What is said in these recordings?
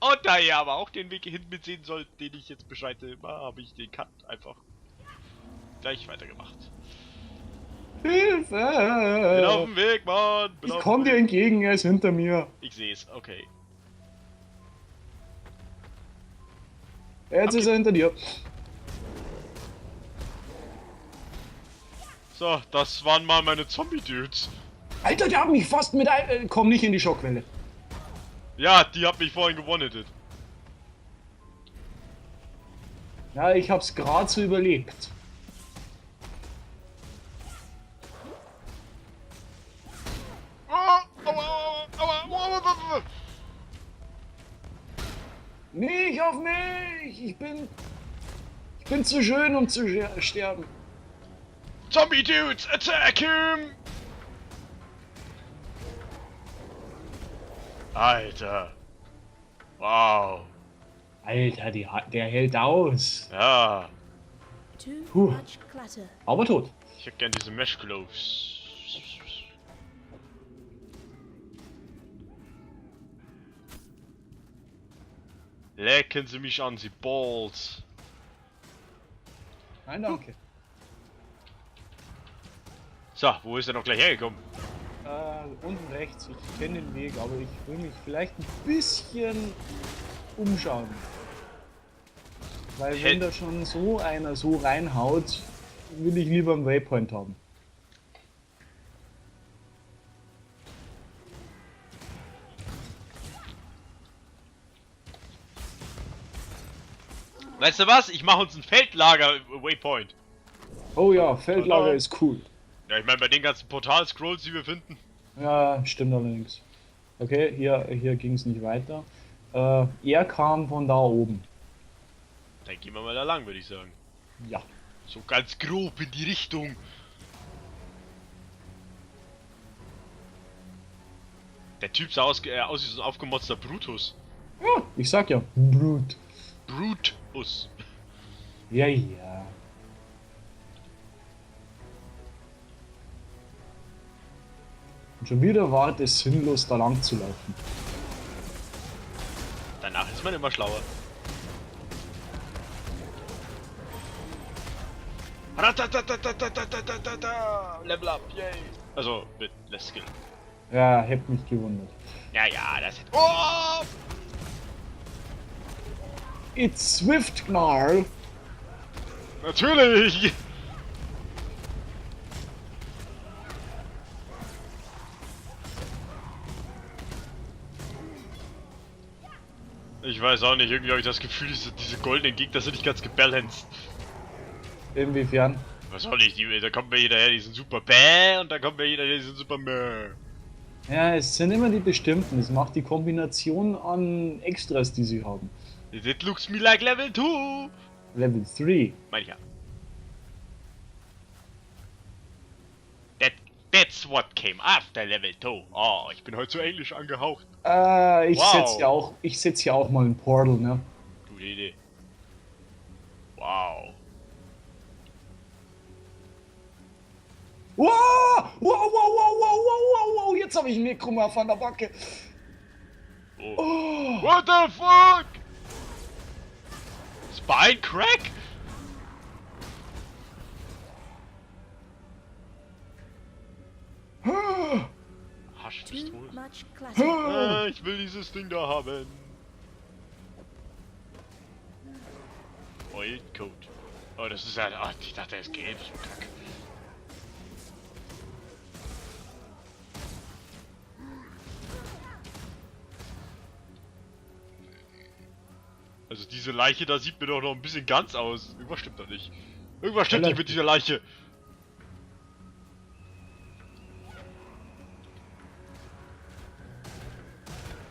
Und da ihr aber auch den Weg hin mitsehen sollt, den ich jetzt beschreite, habe ich den Cut einfach gleich weitergemacht. Bin auf Hilfe! dem Weg, Mann! Bin Ich auf komm dem dir Weg. entgegen, er ist hinter mir. Ich sehe es, okay. Jetzt ist er hinter dir. So, das waren mal meine Zombie-Dudes. Alter, der hat mich fast mit ein... Komm nicht in die Schockwelle. Ja, die hat mich vorhin gewonnetet. Ja, ich hab's gerade so überlebt. Aua. Nicht auf mich! Ich bin zu schön, um zu sterben. Zombie-Dudes, attack him! Alter. Wow. Alter, der hält aus. Ja. Puh. Aber tot. Ich hätte gern diese Mesh Gloves. Lecken Sie mich an, Sie Balls. Nein, danke. So, wo ist er noch gleich hergekommen? Unten rechts. Ich kenne den Weg, aber ich will mich vielleicht ein bisschen umschauen. Weil wenn da schon so einer so reinhaut, will ich lieber einen Waypoint haben. Weißt du was? Ich mache uns ein Feldlager Waypoint. Oh ja, Feldlager ist cool. Ja, ich meine, bei den ganzen Portal-Scrolls, die wir finden. Ja, stimmt allerdings. Okay, hier ging es nicht weiter. Er kam von da oben. Dann gehen wir mal da lang, würde ich sagen. Ja. So ganz grob in die Richtung. Der Typ sah aus wie so ein aufgemotzter Brutus. Ja, ich sag ja, Brut. Brutus. Ja, ja. Und schon wieder war es sinnlos, da lang zu laufen. Danach ist man immer schlauer. Level up, yay. Also mit Less Skill. Ja, hätte mich gewundert. Ja, das hätte. Oh! It's Swift Gnarl. Natürlich! Ich weiß auch nicht, irgendwie habe ich das Gefühl, diese goldenen Gegner sind nicht ganz gebalanced. Inwiefern? Was soll ich, da kommt mir jeder her, die sind super bäh und da kommt mir jeder her, die sind super meh. Ja, es sind immer die bestimmten. Es macht die Kombination an Extras, die sie haben. It looks me like Level 2! Level 3. Meine ich ja. That's what came after Level 2. Oh, ich bin heute so englisch angehaucht. Ich Wow. setz hier auch mal ein Portal, ne? Gute Idee. Wow. Wow, wow, jetzt habe ich einen Nekromorph an der Backe. Oh. What the fuck? Spine Crack? Hasch, bist du? Ich will dieses Ding da haben. Oil Coat. Oh, das ist ja. Oh, ich dachte, er ist gelb. So kack. Also diese Leiche da sieht mir doch noch ein bisschen ganz aus. Irgendwas stimmt da nicht. Irgendwas stimmt nicht mit dieser Leiche.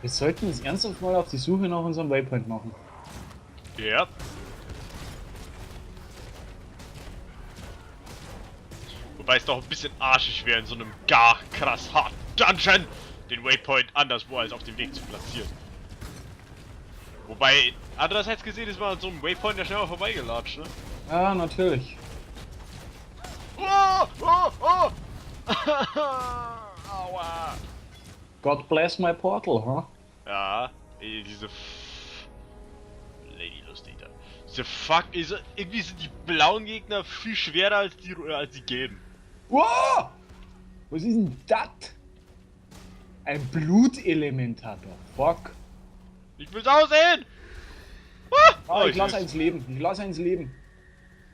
Wir sollten uns ernsthaft mal auf die Suche nach unserem Waypoint machen. Ja. Wobei es doch ein bisschen arschig wäre, in so einem gar krass harten Dungeon den Waypoint anderswo als auf dem Weg zu platzieren. Wobei, andererseits gesehen ist man an so einem Waypoint ja schnell mal vorbeigelatscht, ne? Ja, natürlich. Oh! Aua! God bless my portal, huh? Ja, diese Lady lustig da. The fuck ist irgendwie sind die blauen Gegner viel schwerer als die gelben. Wow! Was ist denn das? Ein Blutelementar. Fuck. Ich will's aussehen! Ah, ich lasse süß. eins leben. Ich lasse eins leben.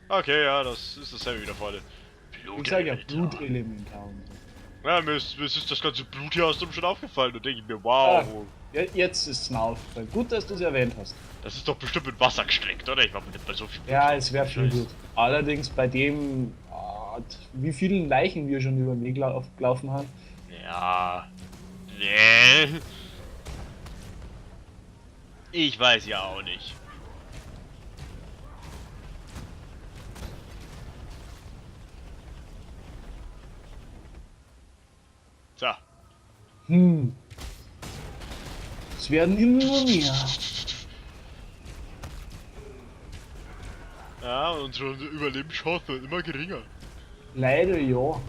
Okay, ja, das ist dasselbe wieder vorne. Ich sage ja Blutelementar. Blutelementar und so. Ja, mir ist das ganze Blut hier aus dem schon aufgefallen und denke ich mir, wow, Jetzt ist es mir aufgefallen. Gut, dass du es erwähnt hast. das ist doch bestimmt mit Wasser gestreckt, oder? Ich war mir nicht bei so viel Blut. Ja, es wäre viel Scheiße. gut. Allerdings bei dem, wie vielen Leichen wir schon über den Weg gelaufen haben. Ja. Nee. Ich weiß ja auch nicht. So. Es werden immer mehr. Ja, unsere Überlebenschance wird immer geringer. Leider ja.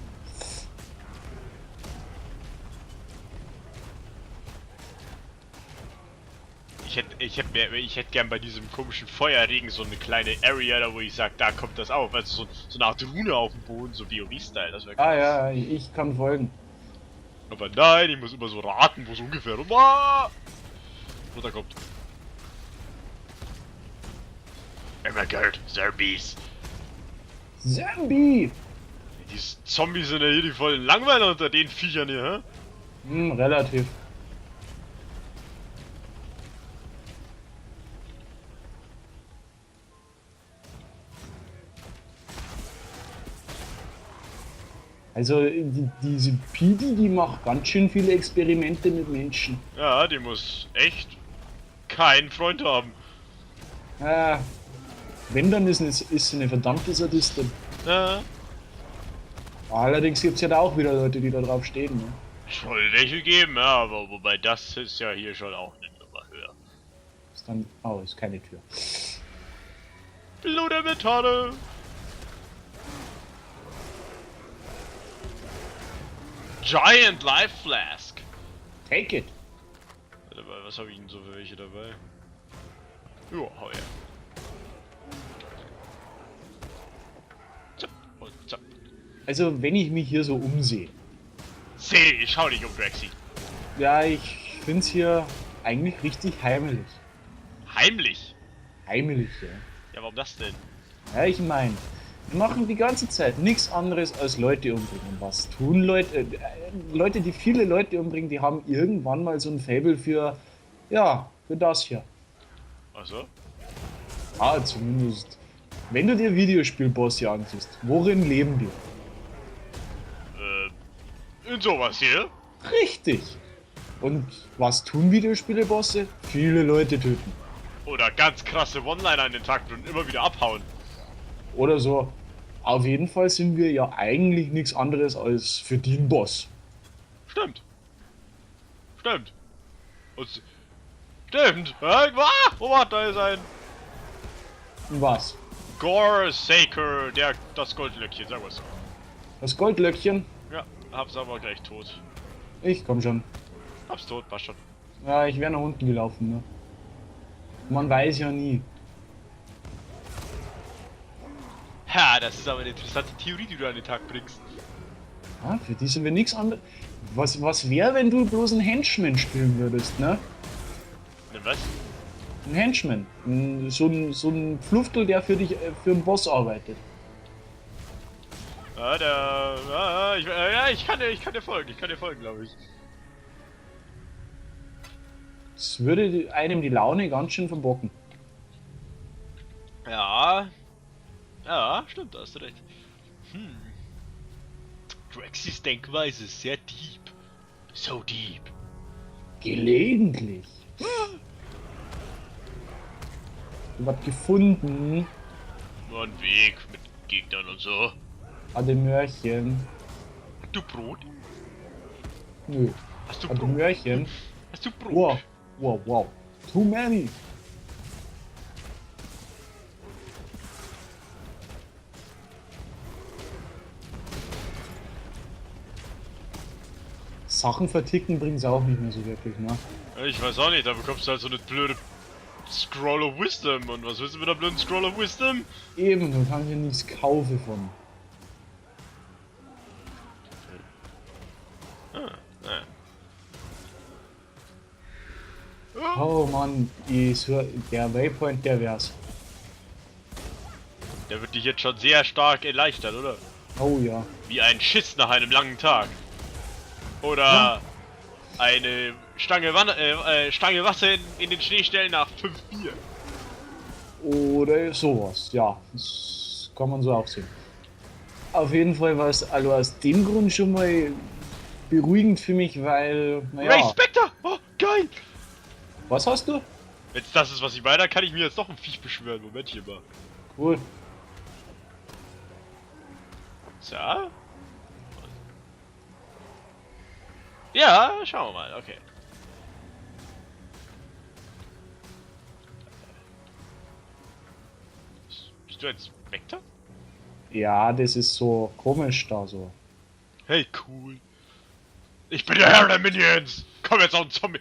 Ich hätte gern bei diesem komischen Feuerregen so eine kleine Area, da wo ich sag, da kommt das auf. Also so eine Art Rune auf dem Boden, so WoW-Style, das wäre Ah ja, ich kann folgen. Aber nein, ich muss immer so raten, wo es ungefähr runterkommt. Immer Geld, Zombies. Zombie! Die Zombies sind ja hier die vollen Langweiler unter den Viechern hier, hä? Relativ. Also diese Pidi, die macht ganz schön viele Experimente mit Menschen. Ja, die muss echt keinen Freund haben. Wenn, dann ist sie eine verdammte Sadistin. Ja, Allerdings gibt es ja da auch wieder Leute, die da drauf stehen. Ne? soll welche geben, ja, aber wobei das ist ja hier schon auch eine Nummer höher. Ist dann, oh, ist keine Tür. Blutemetane! Giant Life Flask! Take it! Warte mal, was habe ich denn so für welche dabei? Jo, hau her. Zapp und zapp. Also wenn ich mich hier so umsehe. Seh, schau dich um, Drexy. Ja, ich find's hier eigentlich richtig heimelig. Heimlich? Heimelig, ja. Ja, warum das denn? Ja, ich meine, wir machen die ganze Zeit nichts anderes als Leute umbringen. Was tun Leute? Leute, die viele Leute umbringen, die haben irgendwann mal so ein Faible für, ja, für das hier. Achso? Ah, zumindest. Wenn du dir Videospielbosse ansiehst, worin leben die? In sowas hier? Richtig! Und was tun Videospielebosse? Viele Leute töten. Oder ganz krasse One-Liner in den Takt und immer wieder abhauen. Oder so. Auf jeden Fall sind wir ja eigentlich nichts anderes als für den Boss. Stimmt. Stimmt. Und stimmt. Oh, da ist ein Was? Gore-Saker, das Goldlöckchen, sag was. Das Goldlöckchen? Ja, hab's aber gleich tot. Ich komm schon. Hab's tot, passt schon. Ja, ich wäre nach unten gelaufen, ne? Man weiß ja nie. Ha, das ist aber eine interessante Theorie, die du an den Tag bringst. Ja, für die sind wir nichts anderes. Was wäre, wenn du bloß einen Henchman spielen würdest, ne? Ne, was? Ein Henchman. So ein Pfluftel, der für dich, für einen Boss arbeitet. Ich kann dir folgen, glaube ich. Das würde einem die Laune ganz schön verbocken. Ja. Ja, stimmt, da hast du recht. Drexys Denkweise ist sehr deep. So deep. Gelegentlich. Was gefunden? Nur ein Weg mit Gegnern und so. Ade Mörchen. Hast du Brot? Nö. Hast du Ade Brot? Mörchen. Hast du Brot? Wow. Wow, wow. Too many. Sachen verticken bringt's auch nicht mehr so wirklich, ne? Ich weiß auch nicht, da bekommst du halt so eine blöde Scroll of Wisdom. Und was willst du mit der blöden Scroll of Wisdom? Eben, du kannst ja nichts kaufen von. Oh Mann, der Waypoint, der wär's. Der wird dich jetzt schon sehr stark erleichtert, oder? Oh ja. Wie ein Schiss nach einem langen Tag. Oder eine Stange Wasser in den Schnee stellen nach 5 Bier. Oder sowas, ja. Das kann man so auch sehen. Auf jeden Fall war es also aus dem Grund schon mal beruhigend für mich, weil, naja. Ray Spectre! Oh, geil! Was hast du? Jetzt das ist, was ich meine, dann kann ich mir jetzt doch ein Viech beschwören. Moment hier mal. Cool. So. Ja, schauen wir mal, okay. Bist du ein Spectre? Ja, das ist so komisch da so. Hey, cool. Ich bin der Herr der Minions! Komm jetzt auf den Zombie,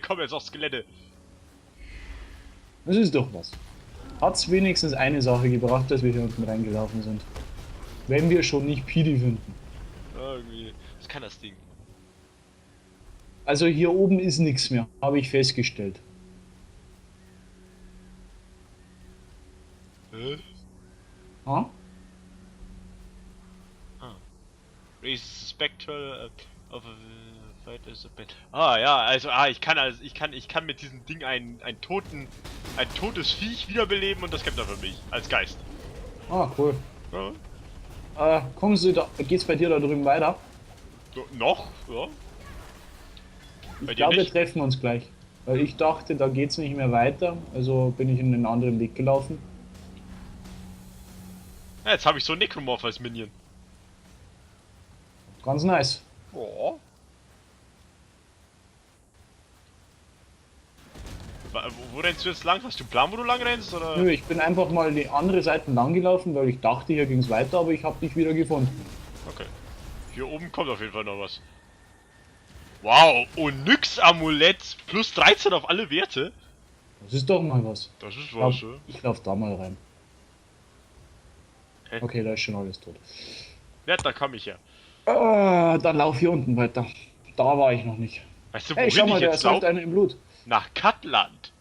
komm jetzt aufs Gelände. Das ist doch was. Hat's wenigstens eine Sache gebracht, dass wir hier unten reingelaufen sind. Wenn wir schon nicht Pidi finden. Irgendwie. Was kann das Ding? Also hier oben ist nichts mehr, habe ich festgestellt. Hä? Ha? Raise Spectral of a fight is a bit. Ah ja, also ich kann mit diesem Ding ein totes Viech wiederbeleben und das kämpft er für mich als Geist. Ah, cool. Ja. Kommst du da, geht's bei dir da drüben weiter? So, noch? Ja. Bei Ich dir glaube, wir nicht? treffen uns gleich. Weil ich dachte, da geht's nicht mehr weiter, also bin ich in einen anderen Weg gelaufen. Ja, jetzt habe ich so einen Necromorph als Minion. Ganz nice. Oh. Wo rennst du jetzt lang? Hast du einen Plan, wo du lang rennst? Oder? Nö, ich bin einfach mal die andere Seite lang gelaufen, weil ich dachte, hier ging's weiter, aber ich habe dich wieder gefunden. Okay. Hier oben kommt auf jeden Fall noch was. Wow, Onyx-Amulett plus 13 auf alle Werte. Das ist doch mal was. Das ist Ich was, glaub, ja. ich lauf da mal rein. Hä? Okay, da ist schon alles tot. Ja, da komm ich ja. Dann lauf hier unten weiter. Da war ich noch nicht. Weißt du, Hey, wohin schau mal, ich da jetzt ist halt laufe? einer im Blut. Nach Katland.